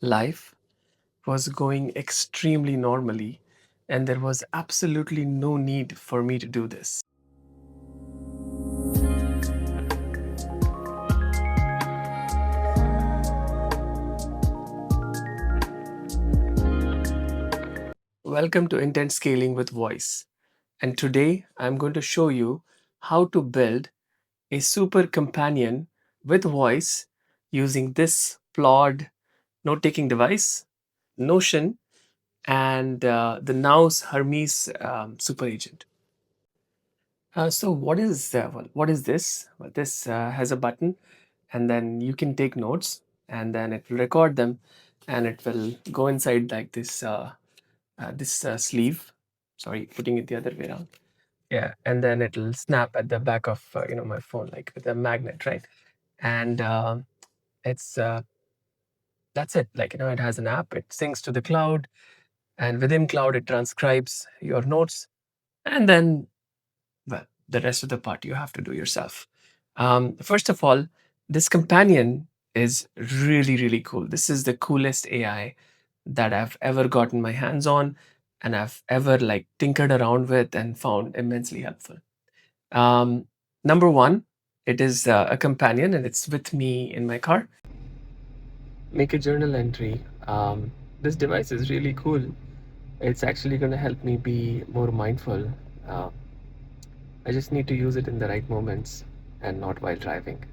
Life was going extremely normally, and there was absolutely no need for me to do this. Welcome to Intent Scaling with Voice. And today I'm going to show you how to build a super companion with voice using this Plaud note taking device, Notion, and the Nous Hermes super agent. So what is this? Well, this has a button, and then you can take notes, and then it will record them, and it will go inside like this sleeve. Sorry, putting it the other way around. Yeah, and then it'll snap at the back of my phone like with a magnet, right? And it's that's it. Like it has an app. It syncs to the cloud, and within cloud it transcribes your notes, and then well, the rest of the part you have to do yourself. First of all, this companion is really cool. This is the coolest AI that I've ever gotten my hands on, and I've ever like tinkered around with and found immensely helpful. Um, Number one, it is a companion and it's with me in my car. Make a journal entry. This device is really cool. It's actually going to help me be more mindful. Uh, I just need to use it in the right moments and not while driving.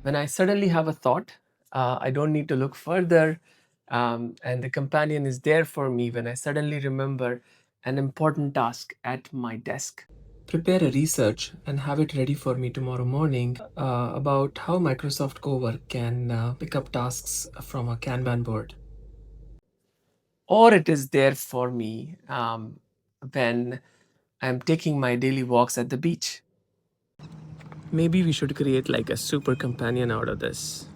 When I suddenly have a thought, I don't need to look further. And the companion is there for me when I suddenly remember an important task at my desk. Prepare a research and have it ready for me tomorrow morning about how Microsoft Cowork can pick up tasks from a Kanban board. Or it is there for me when I'm taking my daily walks at the beach. Maybe we should create like a super companion out of this.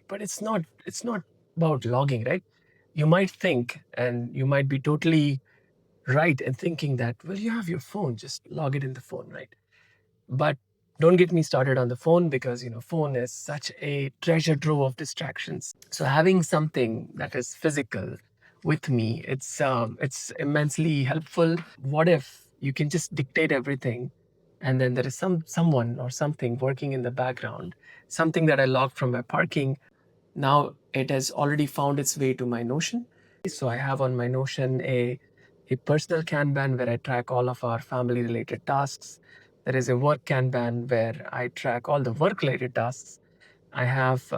But it's not about logging, right? You might think, and you might be totally right in thinking that, well, you have your phone, just log it in the phone, right? But don't get me started on the phone because phone is such a treasure trove of distractions. So having something that is physical with me, it's immensely helpful. What if you can just dictate everything, and then there is someone or something working in the background, something that I logged from my parking. Now it has already found its way to my Notion. So I have on my Notion a personal Kanban where I track all of our family related tasks. There is a work Kanban where I track all the work related tasks. I have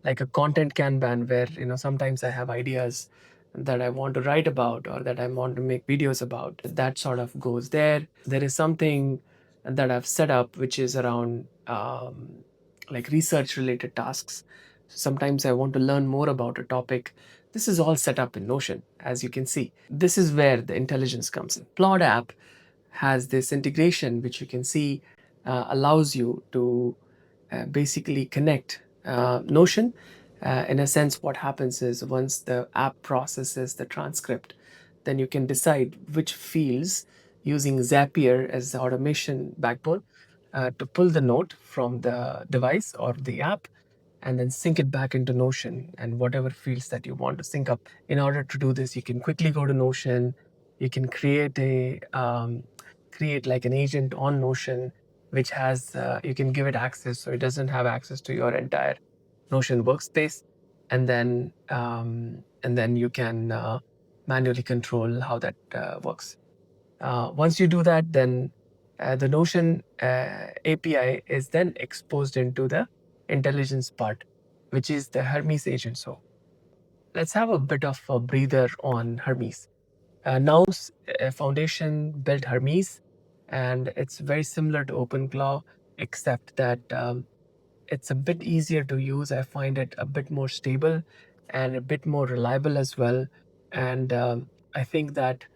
like a content Kanban where sometimes I have ideas that I want to write about or that I want to make videos about. That sort of goes there. There is something that I've set up which is around like research related tasks. Sometimes I want to learn more about a topic. This is all set up in Notion, as you can see. This is where the intelligence comes in. Plaud app has this integration, which you can see allows you to basically connect Notion. In a sense, what happens is once the app processes the transcript, then you can decide which fields using Zapier as the automation backbone to pull the note from the device or the app and then sync it back into Notion and whatever fields that you want to sync up. In order to do this, you can quickly go to Notion. You can create like an agent on Notion, which has you can give it access so it doesn't have access to your entire Notion workspace, and then you can manually control how that works. Once you do that, then the Notion API is then exposed into the intelligence part, which is the Hermes agent. So let's have a bit of a breather on Hermes. Now's foundation built Hermes, and it's very similar to OpenClaw, except that it's a bit easier to use. I find it a bit more stable and a bit more reliable as well. And I think that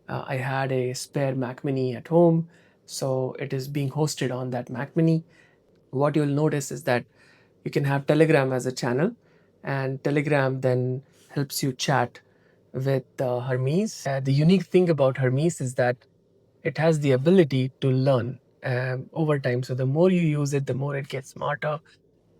I had a spare Mac Mini at home, so it is being hosted on that Mac Mini. What you'll notice is that you can have Telegram as a channel, and Telegram then helps you chat with Hermes. The unique thing about Hermes is that it has the ability to learn over time. So the more you use it, the more it gets smarter,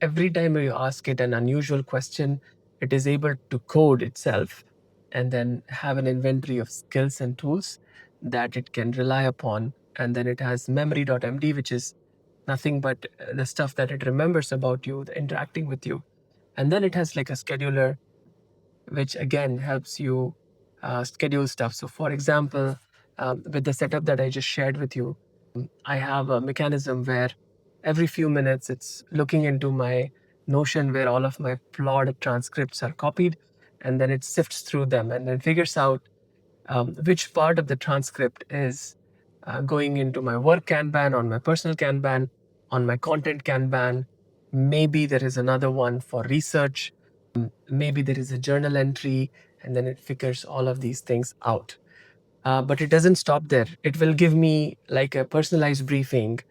every time you ask it an unusual question, it is able to code itself and then have an inventory of skills and tools that it can rely upon. And then it has memory.md, which is nothing but the stuff that it remembers about you, the interacting with you. And then it has like a scheduler, which again helps you schedule stuff. So, for example, with the setup that I just shared with you, I have a mechanism where every few minutes it's looking into my Notion where all of my Plaud transcripts are copied, and then it sifts through them and then figures out which part of the transcript is going into my work Kanban, on my personal Kanban, on my content Kanban. Maybe there is another one for research. Maybe there is a journal entry, and then it figures all of these things out. But it doesn't stop there. It will give me like a personalized briefing,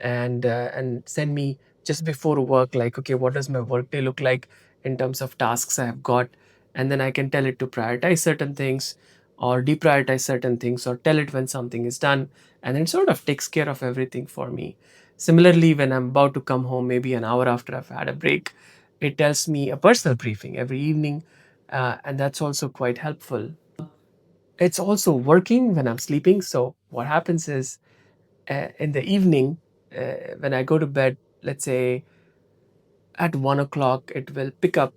and send me just before work, like, okay, what does my workday look like in terms of tasks I have got, and then I can tell it to prioritize certain things or deprioritize certain things or tell it when something is done, and then it sort of takes care of everything for me. Similarly, when I'm about to come home, maybe an hour after I've had a break, it tells me a personal briefing every evening, and that's also quite helpful. It's also working when I'm sleeping. So what happens is in the evening, when I go to bed, let's say at 1 o'clock, it will pick up,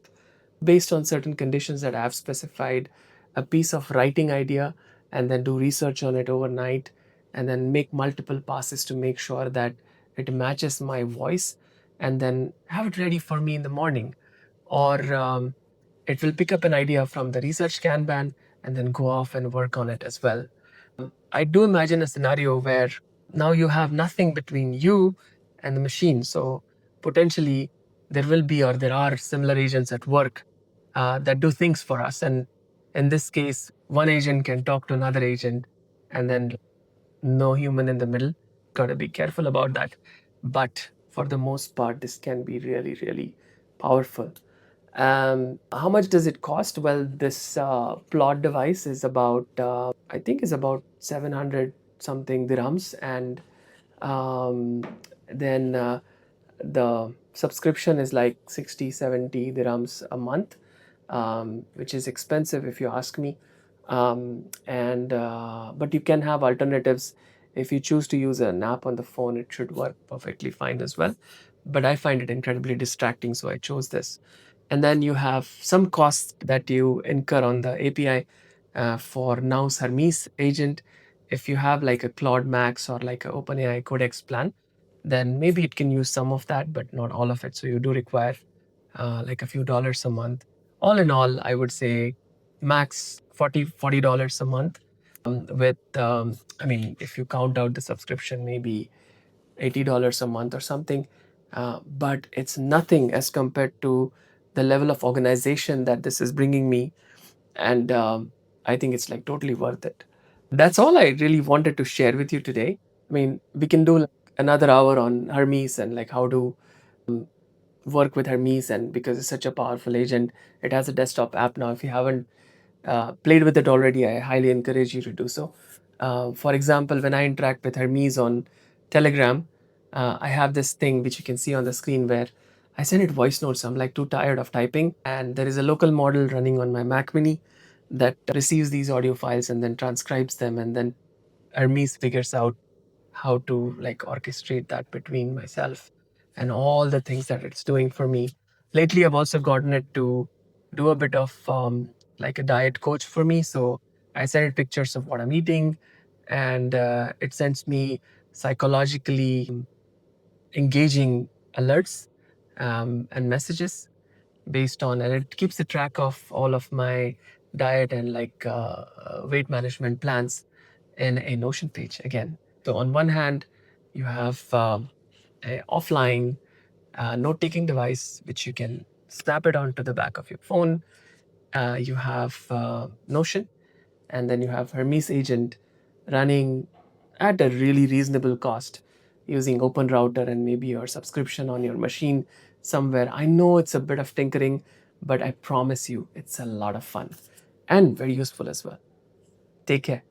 based on certain conditions that I have specified, a piece of writing idea, and then do research on it overnight, and then make multiple passes to make sure that it matches my voice, and then have it ready for me in the morning. Or it will pick up an idea from the research Kanban and then go off and work on it as well. I do imagine a scenario where now you have nothing between you and the machine. So potentially there will be, or there are similar agents at work that do things for us. And in this case, one agent can talk to another agent, and then no human in the middle. Got to be careful about that. But for the most part, this can be really, really powerful. How much does it cost? Well, this Plaud device is about, I think, is about 700 something dirhams, and then the subscription is like 60, 70 dirhams a month, which is expensive if you ask me. And But you can have alternatives. If you choose to use an app on the phone, it should work perfectly fine as well. But I find it incredibly distracting, so I chose this. And then you have some costs that you incur on the API for Nous Hermes agent. If you have like a Claude Max or like a OpenAI Codex plan, then maybe it can use some of that, but not all of it. So you do require like a few dollars a month. All in all, I would say max $40 a month. I mean, if you count out the subscription, maybe $80 a month or something. But it's nothing as compared to the level of organization that this is bringing me. And I think it's like totally worth it. That's all I really wanted to share with you today. I mean, we can do like another hour on Hermes and like how to um, work with Hermes. And because it's such a powerful agent, it has a desktop app now. If you haven't played with it already, I highly encourage you to do so. For example, when I interact with Hermes on Telegram, I have this thing which you can see on the screen where I send it voice notes. I'm like too tired of typing, and there is a local model running on my Mac Mini that receives these audio files and then transcribes them, and then Hermes figures out how to like orchestrate that between myself and all the things that it's doing for me. Lately, I've also gotten it to do a bit of like a diet coach for me. So I send it pictures of what I'm eating, and it sends me psychologically engaging alerts and messages based on, and it keeps a track of all of my diet and like weight management plans in a Notion page again. So on one hand, you have a offline note-taking device which you can snap it onto the back of your phone. You have Notion, and then you have Hermes agent running at a really reasonable cost using Open Router and maybe your subscription on your machine somewhere. I know it's a bit of tinkering, but I promise you it's a lot of fun and very useful as well. Take care.